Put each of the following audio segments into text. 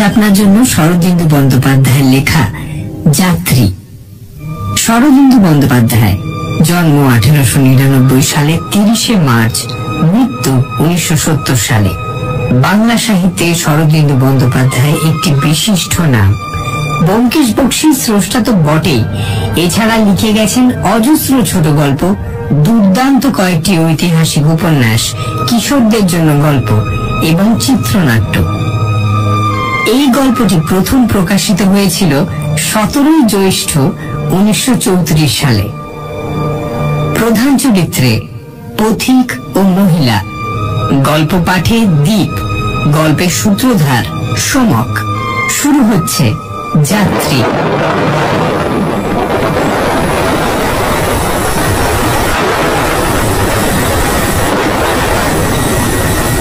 আপনার জন্য শরদিন্দু বন্দ্যোপাধ্যায়ের লেখা যাত্রী। শরদিন্দু বন্দ্যোপাধ্যায় জন্ম 1899 সালে 30শে মার্চ, মৃত্যু 1970 সালে। বাংলা সাহিত্যে শরদিন্দু বন্দ্যোপাধ্যায় একটি বিশিষ্ট নাম। ব্যোমকেশ বক্সীর স্রষ্টা তো বটেই, এছাড়া লিখে গেছেন অজস্র ছোট গল্প, দুর্দান্ত কয়েকটি ঐতিহাসিক উপন্যাস, কিশোরদের জন্য গল্প এবং চিত্রনাট্য। এই গল্পটি প্রথম প্রকাশিত হয়েছিল 17 জ্যৈষ্ঠ 1934 সালে। প্রধান চরিত্রে পথিক ও মহিলা, গল্প পাঠে দ্বীপ, গল্পের সূত্রধার সোমক। শুরু হচ্ছে যাত্রী।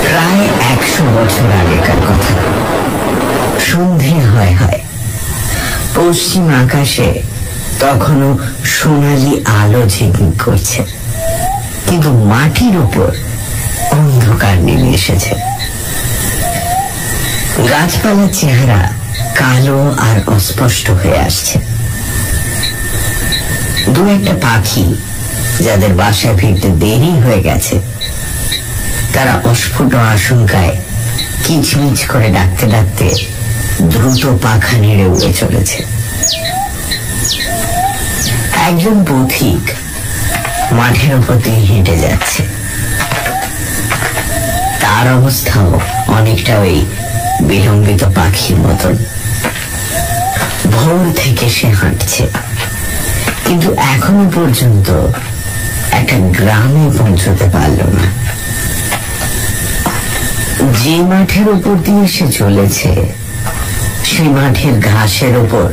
প্রায় 100 বছর আগেকার কথা। সন্ধে হয় হয়, পশ্চিম আকাশে তখনও সোনালি আলো ঝিকমিক করছে, কিন্তু মাটির উপর অন্ধকার নেমে এসেছে। গাছপালার চেহারা কালো আর অস্পষ্ট হয়ে আসছে। দু একটা পাখি যাদের বাসায় ফিরতে দেরি হয়ে গেছে, তারা অস্ফুট আশঙ্কায় কিচমিচ করে ডাকতে ডাকতে দ্রুত পাখা নেড়ে উড়ে চলেছে। একজন পথিক মাঠের উপর দিয়ে হেঁটে যাচ্ছে। তার অবস্থাও অনেকটা ওই বিলম্বিত পাখির মতন। ভোর থেকে সে হাঁটছে, কিন্তু এখনো পর্যন্ত একটা গ্রামে পৌঁছতে পারল না। যে মাঠের উপর দিয়ে সে চলেছে, সেই মাঠের ঘাসের উপর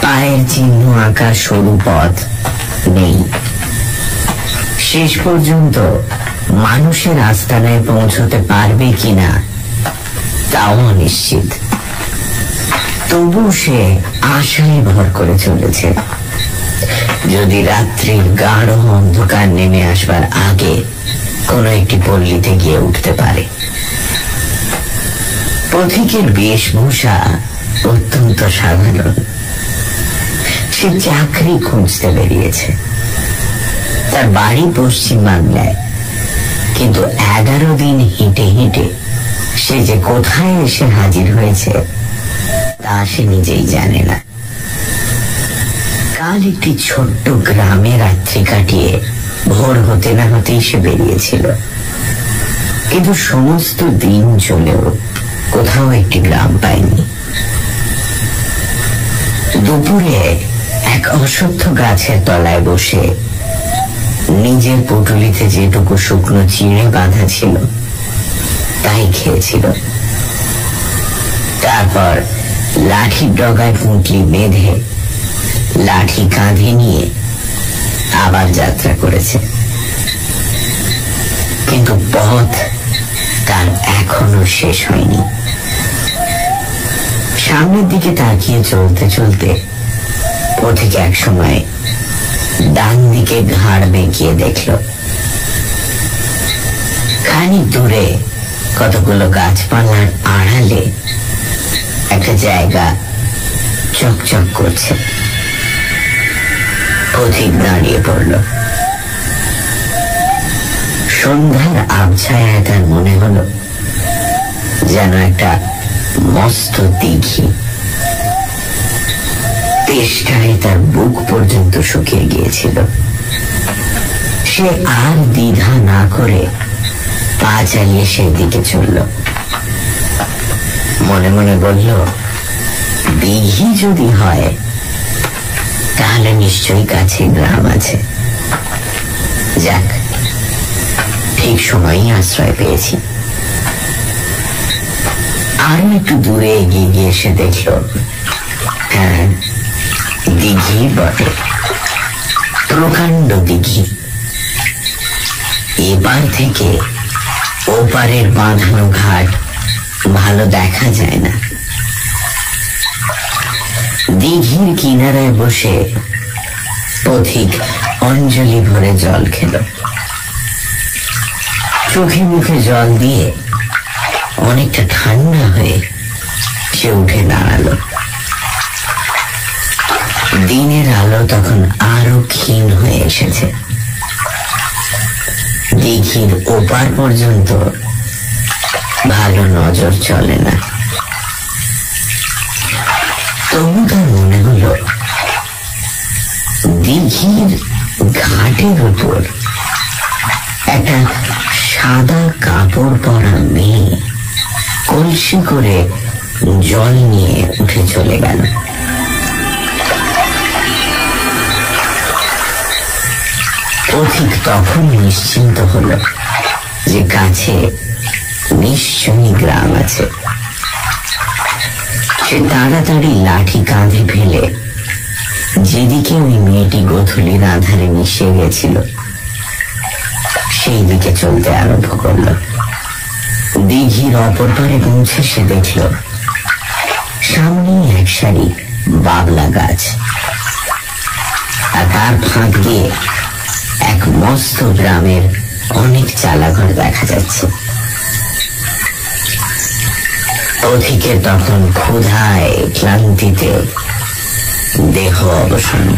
পায়ের চিহ্ন আঁকা সরু পথ নেই। শেষ পর্যন্ত মানুষের আস্তানায় পৌঁছতে পারবে কিনা তাও অনিশ্চিত। তবু সে আশায় ভর করে চলেছে, যদি রাত্রির গাঢ় অন্ধকার নেমে আসবার আগে কোনো একটি পল্লীতে গিয়ে উঠতে পারে। পথিকের বেশভূষা অত্যন্ত সাধারণ। সে চাকরি খুঁজতে বেরিয়েছে। তার বাড়ি পশ্চিম বাংলায়, কিন্তু 11 দিন হেঁটে হেঁটে সে যে কোথায় এসে হাজির হয়েছে তা সে নিজেই জানে না। কাল একটি ছোট্ট গ্রামে রাত্রি কাটিয়ে ভোর হতে না হতেই সে বেরিয়েছিল, কিন্তু সমস্ত দিন চলেও কোথাও একটি গ্রাম পায়নি। দুপুরে এক অশ্বত্থ গাছের তলায় বসে নিজের পুটুলিতে যেটুকু শুকনো চিড়ে বাঁধা ছিল তাই খেয়েছিল। তারপর লাঠির ডগায় পুঁটলি বেঁধে লাঠি কাঁধে নিয়ে আবার যাত্রা করেছে, কিন্তু পথ তার এখনো শেষ হয়নি। সামনের দিকে তাকিয়ে চলতে চলতে পথিক এক সময় ডান দিকে ঘাড় বেঁকিয়ে দেখল, খানিক দূরে কতগুলো গাছপালার আড়ালে একটা জায়গা চকচক করছে। পথিক দাঁড়িয়ে পড়ল। সন্ধ্যার আবছায়ায় তার মনে হলো যেন একটা মস্ত দিঘি। তেষ্টায় তার বুক পর্যন্ত শুকিয়ে গিয়েছিল। সে আর দ্বিধা না করে পা চালিয়ে সেদিকে চলল। মনে মনে বলল, দিঘি যদি হয় তাহলে নিশ্চয়ই কাছে গ্রাম আছে। যাক, ঠিক সময়ই আশ্রয় পেয়েছি। আরো একটু দূরে এগিয়ে গিয়ে সে দেখল, হ্যাঁ, দিঘি বটে, প্রকাণ্ড দিঘি। এপার থেকে ওপারের বাঁধানো ঘাট ভালো দেখা যায় না। দিঘির কিনারায় বসে পথিক অঞ্জলি ভরে জল খেল। চোখে মুখে জল দিয়ে অনেকটা ঠান্ডা হয়ে সে এসেছে। দিঘির ওপার পর্যন্ত ভালো নজর চলে না। তবু তার মনে হলো দিঘির ঘাটের উপর একটা সাদা কাপড় পরা মেয়ে কলসি করে জল নিয়ে উঠে চলে গেল। পথিক তখন নিশ্চিন্ত হল যে কাছে নিশ্চয়ই গ্রাম আছে। সে তাড়াতাড়ি লাঠি কাঁধে ফেলে যেদিকে ওই মেয়েটি গোধূলির আধারে মিশে গেছিল সেই দিকে চলতে আরম্ভ করল। দিঘির অপর পারে পৌঁছে সে দেখল সামনেই এক সারি বাবলা গাছ, আর তার ফাঁক দিয়ে এক মস্ত গ্রামের অনেক চালাঘর দেখা যাচ্ছে। পথিকের তখন ক্ষুধায় ক্লান্তিতে দেহ অবসন্ন।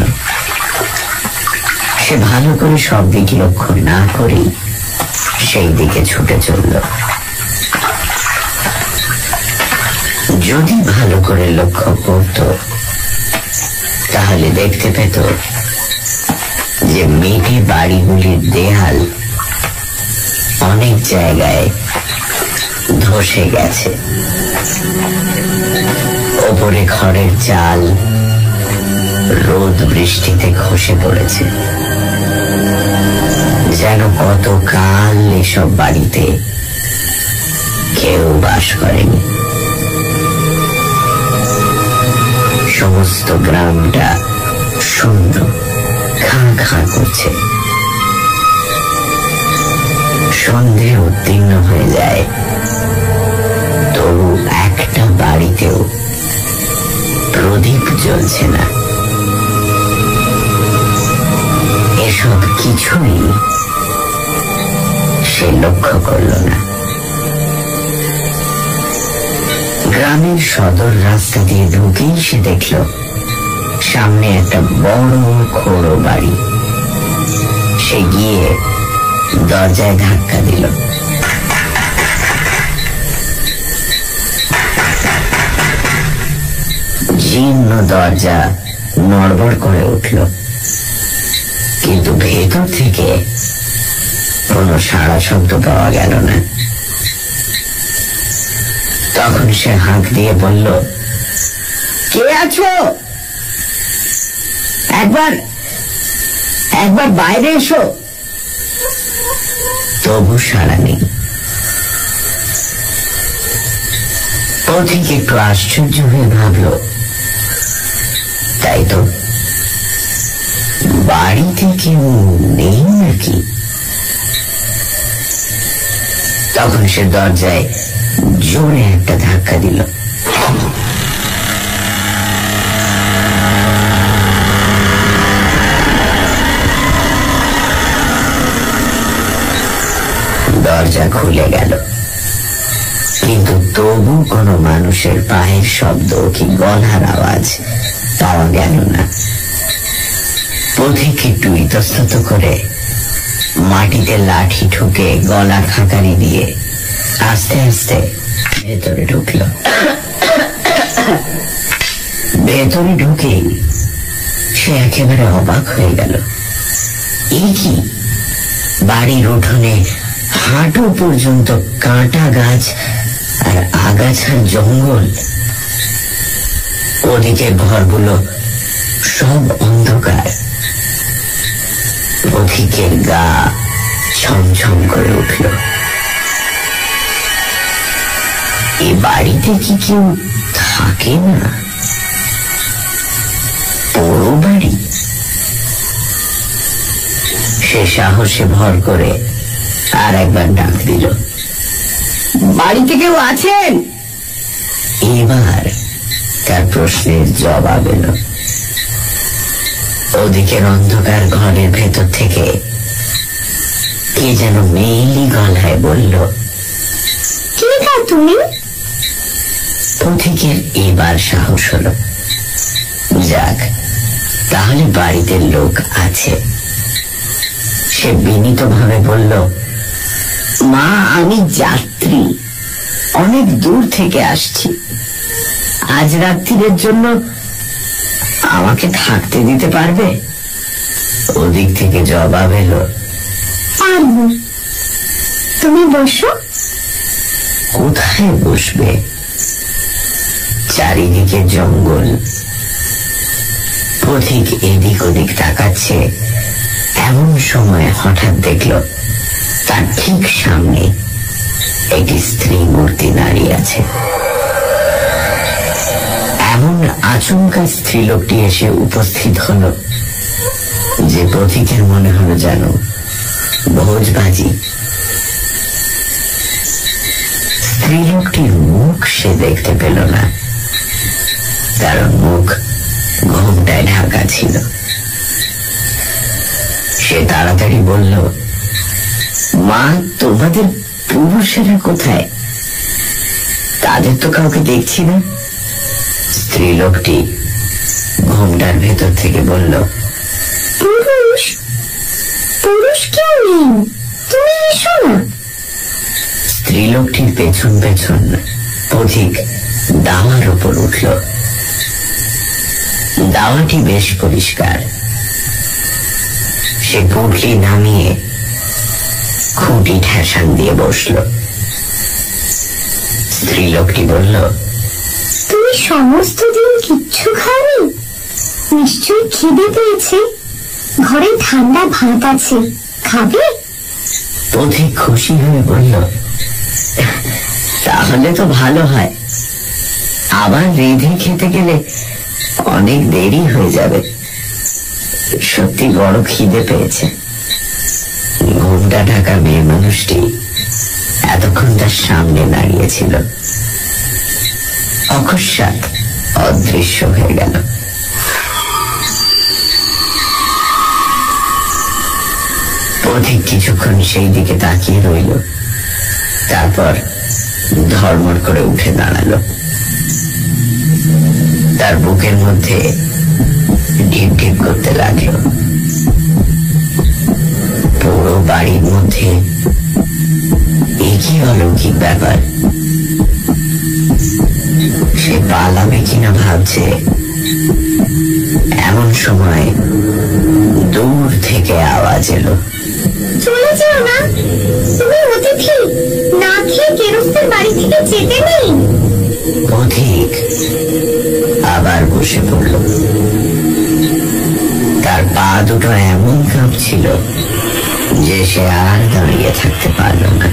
সে ভালো করে সব দিকে লক্ষ্য না করেই সেই দিকে ছুটে চলল। যদি ভালো করে লক্ষ্য করত তাহলে দেখতে পেত যে মেটে বাড়িগুলির দেয়াল অনেক জায়গায় ধসে গেছে। ওপরে খড়ের চাল রোদ বৃষ্টিতে খসে পড়েছে, যেন কতকাল এসব বাড়িতে কেউ বাস করেনি। সমস্ত গ্রামটা শূন্য, খাঁ খাঁ করছে। সন্ধে উত্তীর্ণ হয়ে যায়, তবু একটা বাড়িতেও প্রদীপ জ্বলছে না। এসব কিছুই সে লক্ষ্য করল না। গ্রামের সদর রাস্তা দিয়ে ঢুকেই সে দেখল সামনে একটা বড় খোড়ো বাড়ি। সে গিয়ে দরজায় ধাক্কা দিল। জীর্ণ দরজা নড়বড় করে উঠল, কিন্তু ভেতর থেকে কোনো সাড়া শব্দ পাওয়া গেল না। তখন সে হাঁক দিয়ে বলল, কে আছো? একবার বাইরে এসো। তবু সাড়া নেই। পথিক একটু আশ্চর্য হয়ে ভাবল, তাই তো, বাড়িতে কেউ নেই নাকি? তখন সে দরজায় জোরে একটা ধাক্কা দিল। দরজা খুলে গেল, কিন্তু তবু কোনো মানুষের পায়ের শব্দ কি গলার আওয়াজ পাওয়া গেল না। পথিক একটু ইতস্তত করে মাটিতে লাঠি ঠুকে গলা খাঁকারি দিয়ে আস্তে আস্তে ভেতরে ঢুকল। ভেতরে ঢুকেই সে একেবারে অবাক হয়ে গেল। এই কি, বাড়ির উঠোনে হাঁটু পর্যন্ত কাঁটা গাছ আর আগাছার জঙ্গল। ওদিকে ঘরগুলো সব অন্ধকার। পথিকের গা ছমছম করে উঠল। এ বাড়িতে কি কেউ থাকে না? পোড়ো বাড়ি। সে সাহসে ভর করে আর একবার ডাক দিল, বাড়িতে কেউ আছেন? এবার তার প্রশ্নের জবাব এলো। ওদিকের অন্ধকার ঘরের ভেতর থেকে কে যেন মেয়েলি গলায় বলল, কে গা তুমি? পথিকের এবার সাহস হলো, যাক, তাহলে বাড়িতে লোক আছে। সে বিনীতভাবে বলল, মা, আমি যাত্রী, অনেক দূর থেকে আসছি। আজ রাত্রির জন্য আমাকে থাকতে দিতে পারবে? ওদিক থেকে জবাব এলো, পারবো। তুমি বসো। কোথায় বসবে? চারিদিকে জঙ্গল। পথিক এদিক ওদিক তাকাচ্ছে। এমন সময় হঠাৎ দেখল তার ঠিক সামনে একটি স্ত্রী মূর্তি দাঁড়িয়ে আছে। এমন আচমকা স্ত্রীলোকটি এসে উপস্থিত হল যে পথিকের মনে হলো যেন ভোজবাজি। স্ত্রীলোকটির মুখ সে দেখতে পেল না, কারণ মুখ ঘোমটায় ঢাকা ছিল। সে তাড়াতাড়ি বলল, মা, তোমাদের পুরুষেরা কোথায়? তাদের তো কাউকে দেখছি না। স্ত্রীলোকটি ঘোমটার ভেতর থেকে বলল, পুরুষ? পুরুষ কেউ নেই, তুমি এসো না। স্ত্রীলোকটির পেছন পেছন পথিক দাওয়ার উপর উঠল। দাওয়াটি বেশ পরিষ্কার। সে পুঁটলি নামিয়ে খুঁটি ঠেসান দিয়ে বসল। স্ত্রীলোকটি বলল, তুমি সমস্ত দিন কিচ্ছু খাওনি? নিশ্চয়ই খিদে পেয়েছে। ঘরে ঠান্ডা ভাত আছে, খাবে? পথিক খুশি হয়ে বলল, তাহলে তো ভালো হয়। আবার রেঁধে খেতে গেলে অনেক দেরি হয়ে যাবে। সত্যি বড় খিদে পেয়েছে। ঘোমটা ঢাকা মেয়ে মানুষটি এতক্ষণ তার সামনে দাঁড়িয়েছিল, অকস্মাৎ অদৃশ্য হয়ে গেল। পথিক কিছুক্ষণ সেই দিকে তাকিয়ে রইল, তারপর ধড়মড় করে উঠে দাঁড়ালো। তার বুকের মধ্যে ঢিপ ঢিপ করতে লাগলো। পুরো বাড়ির মধ্যে একই অলৌকিক ব্যাপার। সে পালাবে কিনা ভাবছে, এমন সময় দূর থেকে আওয়াজ এলো, চলে যাও না, তুমি অতিথি, না খেয়ে গেরস্তের বাড়ি থেকে যেতে নেই। পথিক আবার বসে পড়ল। তার পা দুটো এমন কাঁপছিল যে সে আর দাঁড়িয়ে থাকতে পারল না।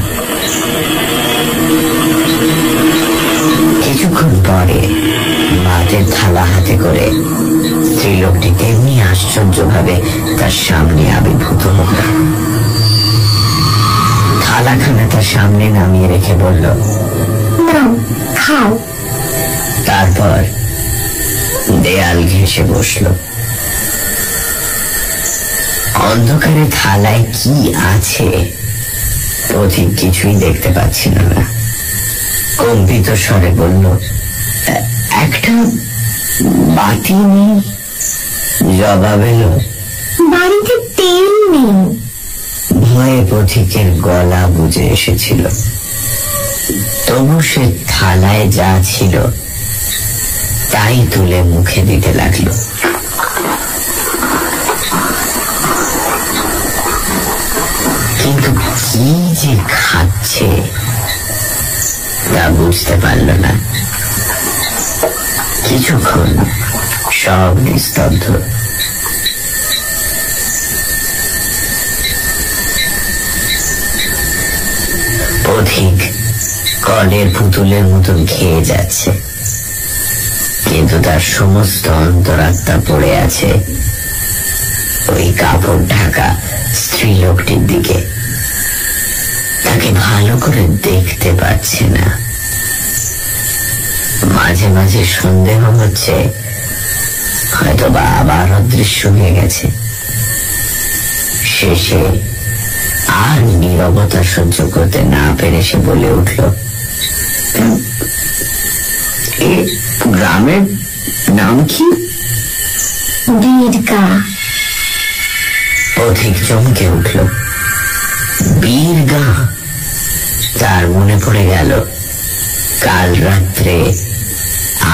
কিছুক্ষণ পরে ভাতের থালা হাতে করে স্ত্রীলোকটি তেমনি আশ্চর্যভাবে তার সামনে আবির্ভূত হল। থালাখানা তার সামনে নামিয়ে রেখে বলল, নাও, খাও। তারপর দেয়াল ঘেঁষে বসল। অন্ধকারে থালায় কি আছে পথিক কিছুই দেখতে পাচ্ছিল না। কম্পিত স্বরে বলল, একটা বাতি নেই। জবাব এলো, বাড়িতে তেল নেই। ভয়ে পথিকের গলা বুঝে এসেছিল। তবু সে থালায় যা ছিল তাই তুলে মুখে দিতে লাগলো। কিন্তু কি যে খাচ্ছে তা বুঝতে পারল না। কিছুক্ষণ সব নিস্তব্ধ। পথিক কলের পুতুলের মতন খেয়ে যাচ্ছে, কিন্তু তার সমস্ত অন্তরাত্মা পড়ে আছে ওই কাপড় ঢাকা স্ত্রীলোকটির দিকে। তাকে ভালো করে দেখতে পাচ্ছে না। মাঝে মাঝে সন্দেহ হচ্ছে হয়তো বা আবার অদৃশ্য হয়ে গেছে। শেষে আর নীরবতা সহ্য করতে না পেরে সে বলে উঠল, এই গ্রামের নাম কি? দীর্ঘা। পথিক চমকে উঠল। বীর গাঁ। তার মনে পড়ে গেল কাল রাত্রে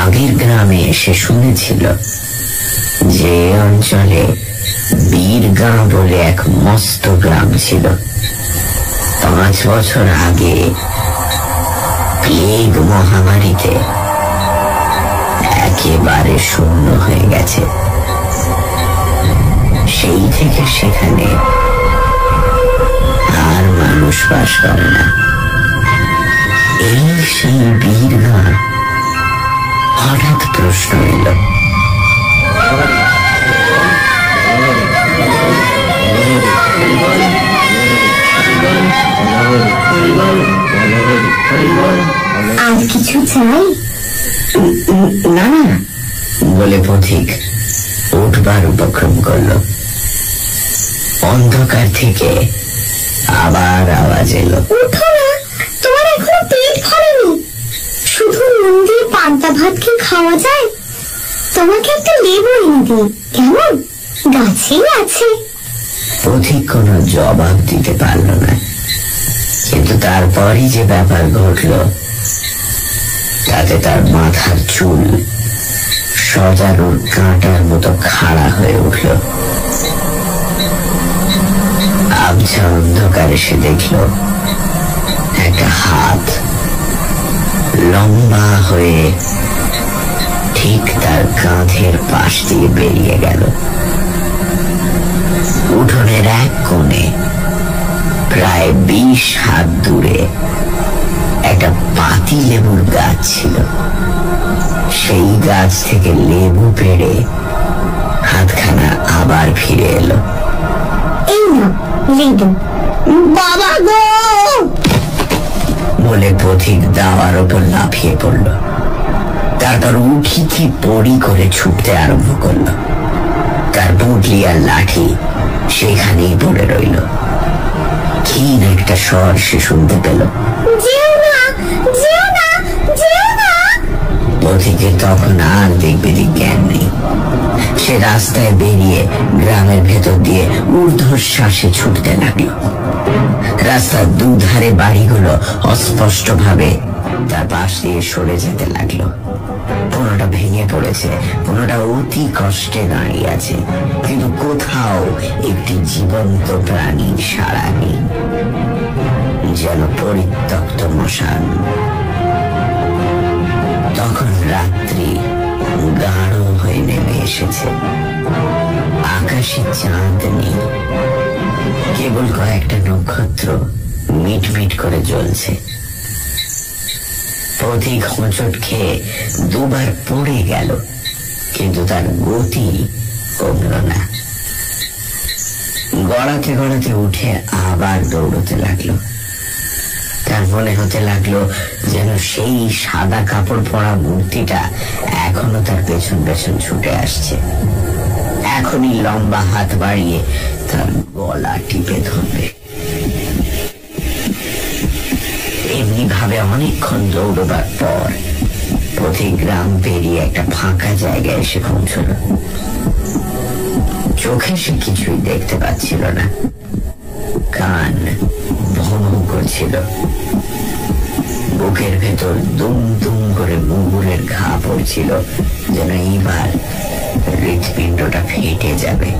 আগের গ্রামে এসে শুনেছিল যে অঞ্চলে বীর গাঁ বলে এক মস্ত গ্রাম ছিল। 5 বছর আগে প্লেগ মহামারীতে একেবারে শূন্য হয়ে গেছে। সেই থেকে সেখানে আর মানুষ বাস করে না। এই সেই বীর গাঁ। হঠাৎ প্রশ্ন এলো, আর কিছু চাই? না না বলে পথিক উঠবার উপক্রম করল। অন্ধকার থেকে আবার আওয়াজ এলো, উঠো না, তোমার এখনো পেট ভরেনি। শুধু নুন দিয়ে পান্তা ভাত কি খাওয়া যায়? তোমাকে একটা লেবু এনে দিই, কেমন? গাছেই আছে। পথিক কোনো জবাব দিতে পারল না। কিন্তু তারপরই যে ব্যাপার ঘটল তাতে তার মাথার চুল সজারুর কাঁটার মতো খাড়া হয়ে উঠল। আবছা অন্ধকারে সে দেখল একটা হাত লম্বা হয়ে ঠিক তার কাঁধের পাশ দিয়ে বেরিয়ে গেল। উঠোনের এক কোণে প্রায় 20 হাত দূরে একটা পাতি লেবুর গাছ ছিল। সেই গাছ থেকে লেবু পেড়ে হাতখানা আবার ফিরে এলো। এই না লেবু। বাবা গো বলে পথিক দাওয়ার ওপর লাফিয়ে পড়ল। তারপর উঠি কি পড়ি করে ছুটতে আরম্ভ করল। তার পুঁটলি আর লাঠি সেখানেই পড়ে রইল। ক্ষীণ একটা স্বর সে শুনতে পেল, যেও না, যেও না, যেও না। পথিকের তখন আর দিক বেদিক জ্ঞান নেই। সে রাস্তায় বেরিয়ে গ্রামের ভেতর দিয়ে ঊর্ধ্বশ্বাসে ছুটতে লাগল। রাস্তার দুধারে বাড়িগুলো অস্পষ্ট ভাবে তার পাশ দিয়ে সরে যেতে লাগলো। কোনোটা ভেঙে পড়েছে, কোনোটা অতি কষ্টে দাঁড়িয়ে আছে, কিন্তু কোথাও একটি জীবন্ত প্রাণীর সাড়া নেই, যেন পরিত্যক্ত মশান। তখন রাত্রি গাঢ় হয়ে নেমে এসেছে। আকাশে চাঁদ নেই, কেবল কয়েকটা নক্ষত্র মিটমিট করে জ্বলছে। পথিক হোঁচট খেয়ে দুবার পড়ে গেল, কিন্তু তার গতি কমল না। গড়াতে গড়াতে উঠে আবার দৌড়তে লাগলো। তার মনে হতে লাগলো যেন সেই সাদা কাপড় পরা মূর্তিটা এখনো তার পেছন পেছন ছুটে আসছে। এখনই লম্বা হাত বাড়িয়ে তার গলা টিপে ধরবে। এমনি ভাবে অনেকক্ষণ দৌড়বার পর পথিক গ্রাম পেরিয়ে একটা ফাঁকা জায়গায় এসে পৌঁছল। চোখে সে কিছুই দেখতে পাচ্ছিল না, কান ভোঁ ভোঁ করছিল। বুকের ভেতর দুম দুম করে মুগুরের ঘা পড়ছিল, যেন এইবার হৃৎপিণ্ডটা ফেটে যাবে।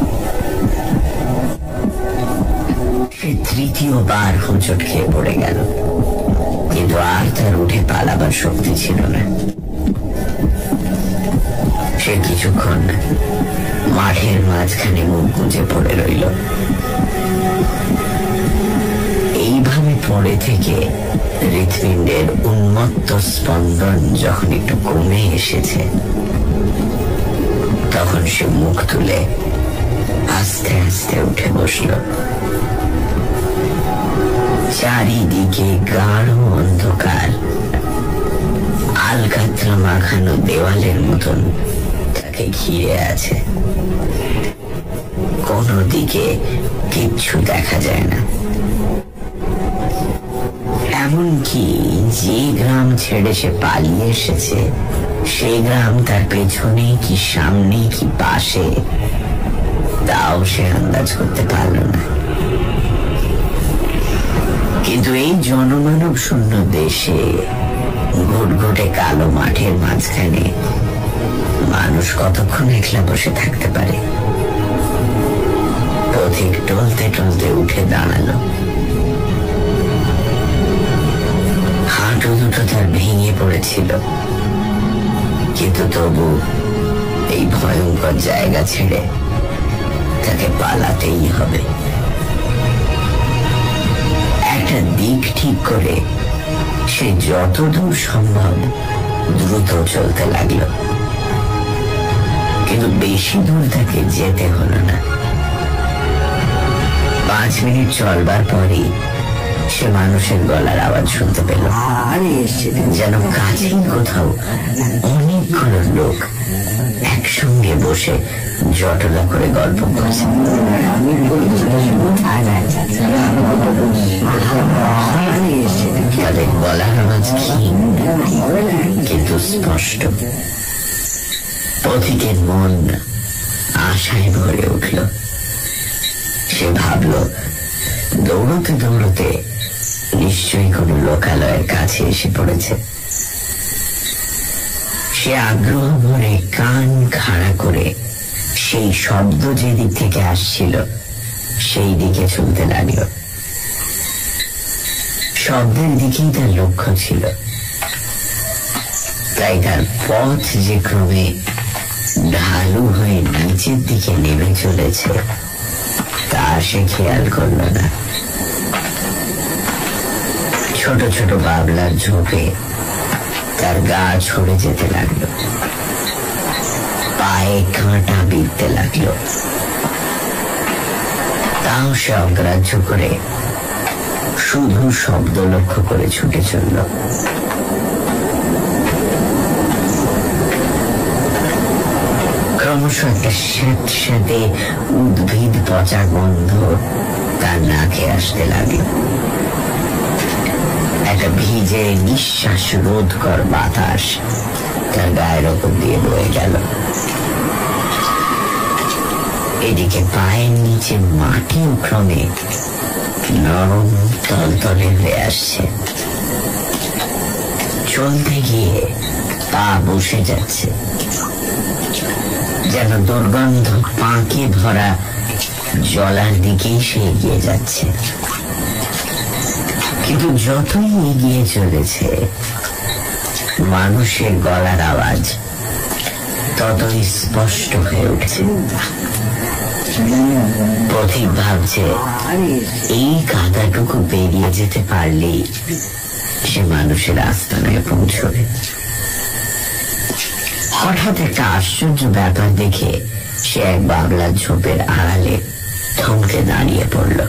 সে তৃতীয়বার হোঁচট খেয়ে পড়ে গেল, কিন্তু আর তার উঠে পালাবার শক্তি ছিল না। সে কিছুক্ষণ মাঠের মাঝখানে মুখ গুঁজে পড়ে রইল। এইভাবে পড়ে থেকে হৃৎপিণ্ডের উন্মত্ত স্পন্দন যখন একটু কমে এসেছে, তখন সে মুখ তুলে আস্তে আস্তে উঠে বসল। চারিদিকে গাঢ় অন্ধকার, আলকাতরা মাখানো দেওয়ালের মতন তাকে ঘিরে আছে। কোনো দিকে কিচ্ছু দেখা যায় না। এমনকি যে গ্রাম ছেড়ে সে পালিয়ে এসেছে, সেই গ্রাম তার পেছনে কি সামনে কি পাশে, তাও সে আন্দাজ করতে পারল না। কিন্তু এই জনমানব শূন্য দেশে ঘুটঘুটে কালো মাঠের মাঝখানে মানুষ কতক্ষণ একলা বসে থাকতে পারে? পথিক টলতে টলতে উঠে দাঁড়ালো। হাঁটু দুটো তার ভেঙে পড়েছিল, কিন্তু তবু এই ভয়ঙ্কর জায়গা ছেড়ে তাকে পালাতেই হবে। একটা দিক ঠিক করে সে যতদূর সম্ভব দ্রুত চলতে লাগলো, কিন্তু বেশি দূর তাকে যেতে হলো না। 5 মিনিট চলবার পরই সে মানুষের গলার আওয়াজ শুনতে পেল, যেন কাছেই কোথাও অনেকগুলো লোক একসঙ্গে বসে জটলা করে গল্প করছে। তাদের গলার আওয়াজ ক্ষীণ কিন্তু স্পষ্ট। পথিকের মন আশায় ভরে উঠল। সে ভাবল, দৌড়তে দৌড়তে নিশ্চয়ই কোনো লোকালয়ের কাছে এসে পড়েছে। সে আগ্রহ ভরে কান খাড়া করে সেই শব্দ যেদিক থেকে আসছিল সেই দিকে চলতে লাগল। শব্দের দিকেই তার লক্ষ্য ছিল, তাই তার পথ যে ক্রমে ঢালু হয়ে নিচের দিকে নেমে চলেছে তা সে খেয়াল করল না। ছোট ছোট বাবলার ঝোপে তার গা ছড়ে যেতে লাগলো, পায়ে কাঁটা বিঁধতে লাগলো। তাও সে অগ্রাহ্য করে শুধু শব্দ লক্ষ্য করে ছুটে চলল। ক্রমশ একটা স্যাঁতস্যাঁতে উদ্ভিদ পচা গন্ধ তার নাকে আসতে লাগলো। একটা ভিজে নিঃশ্বাস রোধকর বাতাস তার গায়ের ওপর দিয়ে বয়ে গেল। এদিকে পায়ের নিচে মাটিও ক্রমে নরম তলতলে হয়ে আসছে। চলতে গিয়ে পা বসে যাচ্ছে, যেন দুর্গন্ধ পাঁকে ভরা জলার দিকেই সে এগিয়ে যাচ্ছে। কিন্তু যতই এগিয়ে চলেছে মানুষের গলার আওয়াজ ততই স্পষ্ট হয়ে উঠছে। পথিক ভাবছে, এই কাদাটুকু বেরিয়ে যেতে পারলেই সে মানুষের আস্তানায় পৌঁছবে। হঠাৎ একটা আশ্চর্য ব্যাপার দেখে সে এক বাবলার ঝোপের আড়ালে থমকে দাঁড়িয়ে পড়ল।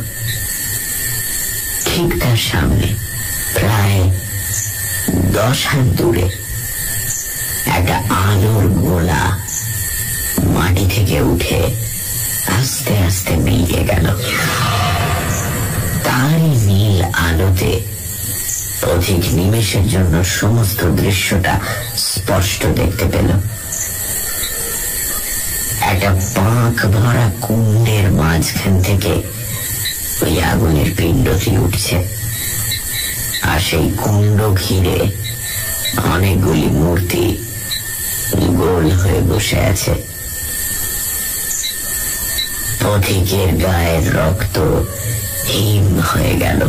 ঠিক তার সামনে প্রায় 10 হাত দূরে একটা আলোর গোলা মাটি থেকে উঠে আস্তে আস্তে মিলিয়ে গেল। তারই নীল আলোতে পথিক নিমেষের জন্য সমস্ত দৃশ্যটা স্পষ্ট দেখতে পেল। একটা পাঁক ভরা কুণ্ডের মাঝখান থেকে ওই আগুনের পিণ্ডটি উঠছে, আর সেই কুণ্ড ঘিরে অনেকগুলি মূর্তি গোল হয়ে বসে আছে। পথিকের গায়ের রক্ত হিম হয়ে গেল।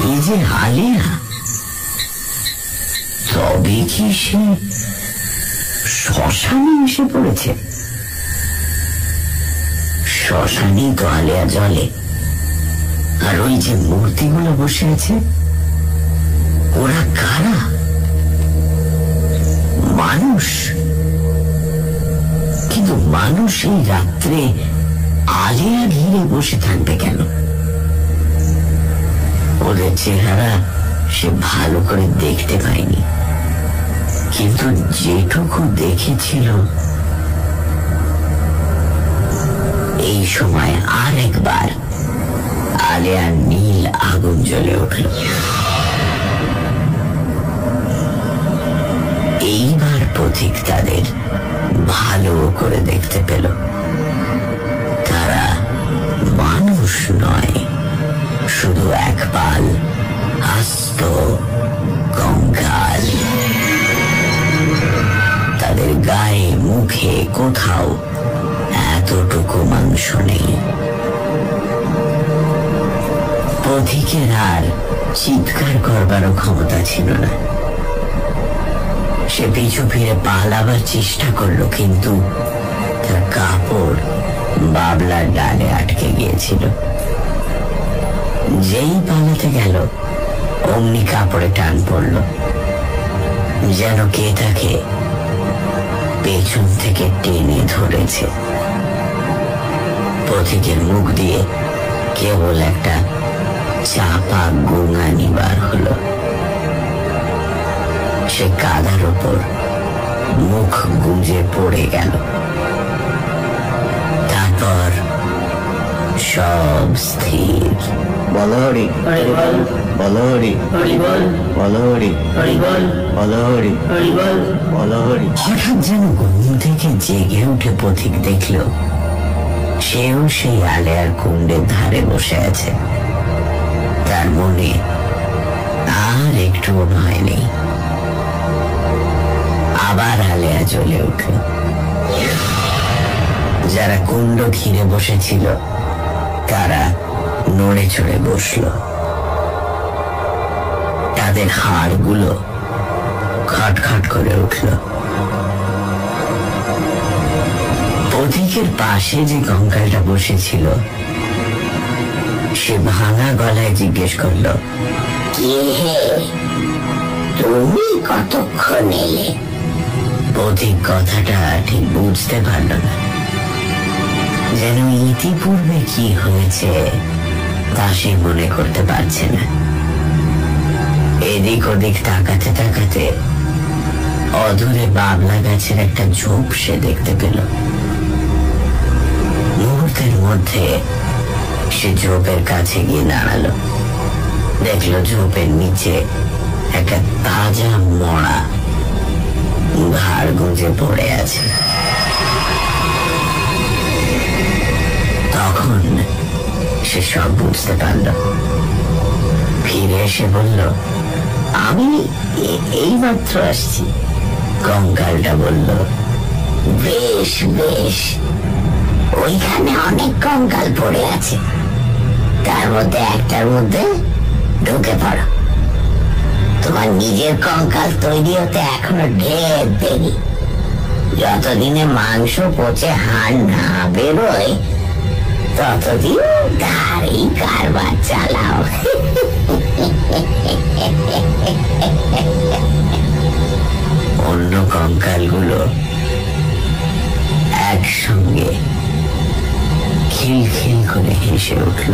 এই যে আলিয়া, তবে কি সে শ্মশানে এসে পড়েছে? শ্মশানে তো আলিয়া জলে, আর ওই যে মূর্তিগুলো বসে আছে ওরা কারা? মানুষ? কিন্তু মানুষ এই রাত্রে আলিয়া ঘিরে বসে থাকবে কেন? ওদের চেহারা সে ভালো করে দেখতে পায়নি, কিন্তু যেটুকু দেখেছিল এই সময় আরেকবার আলিয়ার নীল আগুন জ্বলে উঠল। এইবার পথিক তাদের ভালো করে দেখতে পেল। তারা মানুষ নয়, শুধু এক পাল আস্ত কঙ্কাল। তাদের গায়ে মুখে কোথাও এতটুকু মাংস নেই। পথিকের আর চিৎকার করবারও ক্ষমতা ছিল না। সে পিছু ফিরে পালাবার চেষ্টা করলো, কিন্তু তার কাপড় বাবলার ডালে আটকে গিয়েছিল। যেই পালাতে গেল অমনি কাপড়ে টান পড়ল, যেন কে তাকে পেছন থেকে টেনে ধরেছে। পথিকের মুখ দিয়ে কেবল একটা চাপা গোঙানি বার হলো। সে কাদার উপর মুখ গুঁজে পড়ে গেল। তারপর সব স্থির। বলহরি বলহরি বলহরি বলহরি বলহরি। হঠাৎ যেন ঘুম থেকে জেগে উঠে পথিক দেখল সেও সেই আলেয়ার কুণ্ডের ধারে বসে আছে। তার মনে আর একটু ভয় নেই। আবার আলেয়া জ্বলে উঠল। যারা কুণ্ড ঘিরে বসেছিল তারা নড়ে চড়ে বসল। তাদের হাড়গুলো খটখট করে উঠল। পথিকের পাশে যে কঙ্কালটা বসেছিল সে ভাঙা গলায় জিজ্ঞেস করল, কে হে, তুমি কতক্ষণ এলে? পথিক কথাটা ঠিক বুঝতে পারল না। যেন ইতিপূর্বে কি হয়েছে তা সে মনে করতে পারছে না। এদিক ওদিক তাকাতে তাকাতে অদূরে বাবলা গাছের একটা ঝোপ সে দেখতে পেল। মুহূর্তের মধ্যে সে ঝোপের কাছে গিয়ে দাঁড়ালো। দেখলো ঝোপের নিচে একটা তাজা মরা ঘাড় গুঁজে পড়ে আছে। তখন সে সব বুঝতে পারল। ফিরে এসে বলল, আমি এইমাত্র আসছি। কঙ্কালটা বলল, বেশ বেশ, ওইখানে অনেক কঙ্কাল পড়ে আছে, তার মধ্যে একটার মধ্যে ঢুকে পড়ো। তোমার নিজের কঙ্কাল তৈরি হতে এখনো ঢের দেরি। যতদিনে মাংস পচে হাড় না বেরোয় ততদিন ধারেই কারবার চালাও। অন্য কঙ্কালগুলো একসঙ্গে খিলখিল করে হেসে উঠল।